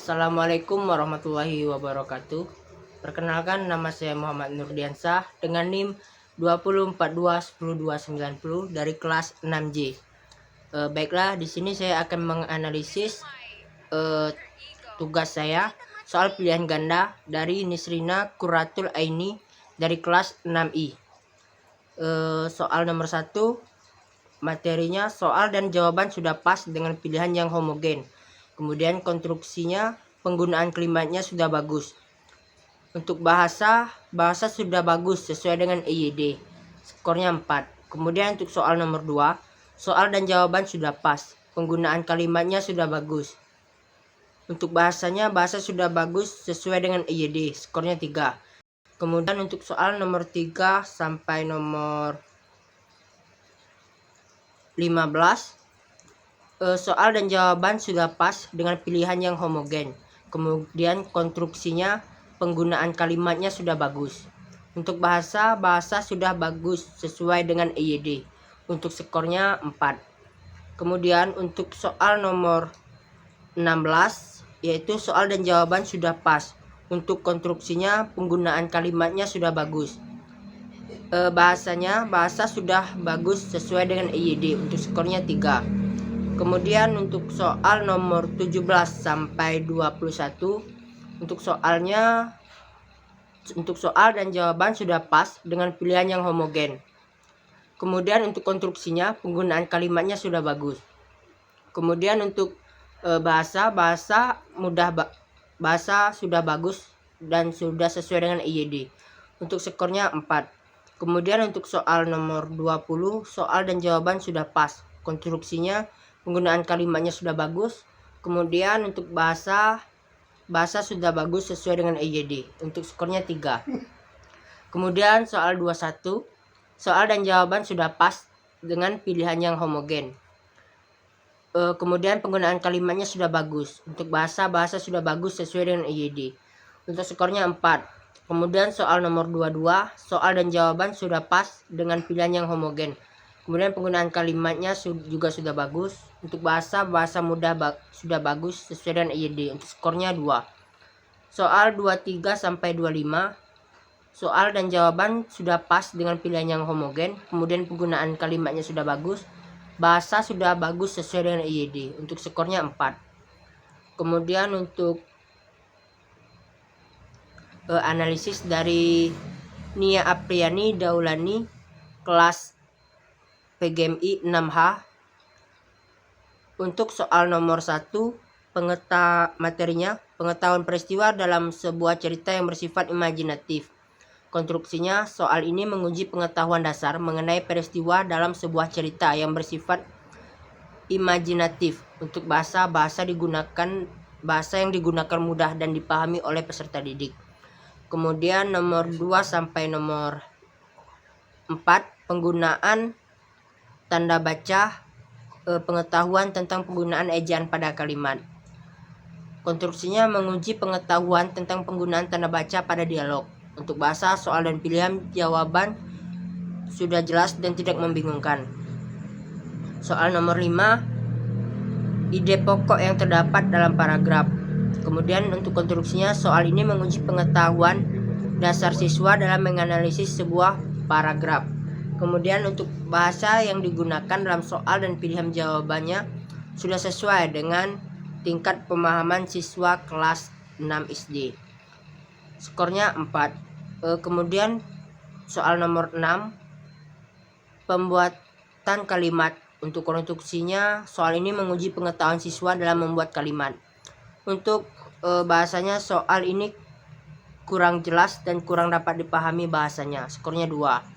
Assalamualaikum warahmatullahi wabarakatuh. Perkenalkan, nama saya Muhammad Nurdiansah dengan NIM 2042102290 dari kelas 6J. Baiklah, di sini saya akan menganalisis tugas saya soal pilihan ganda dari Nisrina Qurratul Aini dari kelas 6I. Soal nomor 1, materinya soal dan jawaban sudah pas dengan pilihan yang homogen. Kemudian konstruksinya, penggunaan kalimatnya sudah bagus. Untuk bahasa sudah bagus sesuai dengan EYD. Skornya 4. Kemudian untuk soal nomor 2, soal dan jawaban sudah pas. Penggunaan kalimatnya sudah bagus. Untuk bahasa sudah bagus sesuai dengan EYD. Skornya 3. Kemudian untuk soal nomor 3 sampai nomor 15, soal dan jawaban sudah pas dengan pilihan yang homogen. Kemudian konstruksinya, penggunaan kalimatnya sudah bagus. Untuk bahasa sudah bagus sesuai dengan EYD. Untuk skornya 4. Kemudian untuk soal nomor 16, yaitu soal dan jawaban sudah pas. Untuk konstruksinya, penggunaan kalimatnya sudah bagus. Bahasa sudah bagus sesuai dengan EYD. Untuk skornya 3. Kemudian untuk soal nomor 17 sampai 21, untuk soal dan jawaban sudah pas dengan pilihan yang homogen. Kemudian untuk konstruksinya, penggunaan kalimatnya sudah bagus. Kemudian untuk bahasa sudah bagus dan sudah sesuai dengan EYD. Untuk skornya 4. Kemudian untuk soal nomor 20, soal dan jawaban sudah pas. Konstruksinya, penggunaan kalimatnya sudah bagus. Kemudian untuk bahasa sudah bagus sesuai dengan EYD. Untuk skornya 3. Kemudian soal 21, soal dan jawaban sudah pas dengan pilihan yang homogen. Kemudian penggunaan kalimatnya sudah bagus. Untuk bahasa sudah bagus sesuai dengan EYD. Untuk skornya 4. Kemudian soal nomor 22, soal dan jawaban sudah pas dengan pilihan yang homogen. Kemudian penggunaan kalimatnya juga sudah bagus. Untuk bahasa sudah bagus sesuai dengan EYD. Untuk skornya 2. Soal 23 sampai 25, soal dan jawaban sudah pas dengan pilihan yang homogen. Kemudian penggunaan kalimatnya sudah bagus. Bahasa sudah bagus sesuai dengan EYD. Untuk skornya 4. Kemudian untuk analisis dari Nia Apriani Daulani kelas PGMI 6H. Untuk soal nomor 1, materinya pengetahuan peristiwa dalam sebuah cerita yang bersifat imajinatif. Konstruksinya, soal ini menguji pengetahuan dasar mengenai peristiwa dalam sebuah cerita yang bersifat imajinatif. Untuk bahasa yang digunakan mudah dan dipahami oleh peserta didik. Kemudian nomor 2 sampai nomor 4, penggunaan tanda baca, pengetahuan tentang penggunaan ejaan pada kalimat. Konstruksinya menguji pengetahuan tentang penggunaan tanda baca pada dialog. Untuk bahasa, soal dan pilihan jawaban sudah jelas dan tidak membingungkan. Soal nomor 5, ide pokok yang terdapat dalam paragraf. Kemudian untuk konstruksinya, soal ini menguji pengetahuan dasar siswa dalam menganalisis sebuah paragraf. Kemudian untuk bahasa yang digunakan dalam soal dan pilihan jawabannya sudah sesuai dengan tingkat pemahaman siswa kelas 6 SD. Skornya 4. Kemudian soal nomor 6, pembuatan kalimat. Untuk konstruksinya, soal ini menguji pengetahuan siswa dalam membuat kalimat. Untuk bahasanya, soal ini kurang jelas dan kurang dapat dipahami bahasanya. Skornya 2.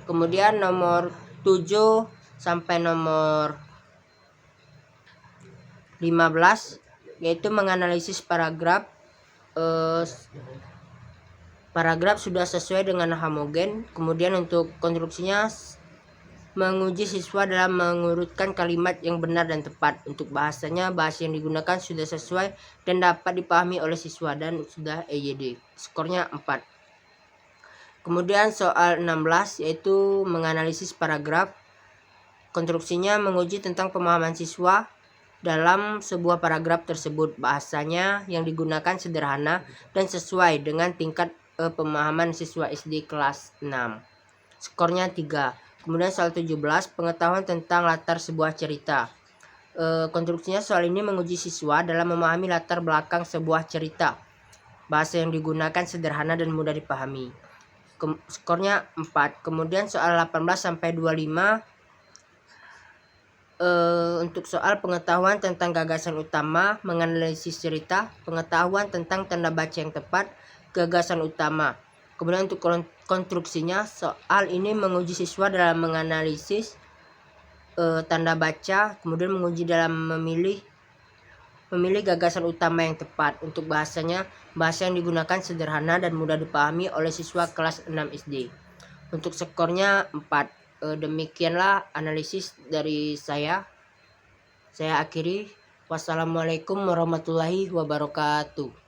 Kemudian nomor 7 sampai nomor 15, yaitu menganalisis paragraf. Paragraf sudah sesuai dengan homogen. Kemudian untuk konstruksinya, menguji siswa dalam mengurutkan kalimat yang benar dan tepat. Untuk bahasa yang digunakan sudah sesuai dan dapat dipahami oleh siswa dan sudah EYD. Skornya 4. Kemudian soal 16, yaitu menganalisis paragraf. Konstruksinya menguji tentang pemahaman siswa dalam sebuah paragraf tersebut. Bahasanya yang digunakan sederhana dan sesuai dengan tingkat pemahaman siswa SD kelas 6. Skornya 3. Kemudian soal 17, pengetahuan tentang latar sebuah cerita. Konstruksinya soal ini menguji siswa dalam memahami latar belakang sebuah cerita. Bahasa yang digunakan sederhana dan mudah dipahami. Skornya 4. Kemudian soal 18 sampai 25, untuk soal pengetahuan tentang gagasan utama, menganalisis cerita, pengetahuan tentang tanda baca yang tepat, gagasan utama. Kemudian untuk konstruksinya, soal ini menguji siswa dalam menganalisis tanda baca, kemudian menguji dalam memilih gagasan utama yang tepat. Untuk bahasanya, bahasa yang digunakan sederhana dan mudah dipahami oleh siswa kelas 6 SD. Untuk skornya 4. Demikianlah analisis dari saya. Saya akhiri. Wassalamualaikum warahmatullahi wabarakatuh.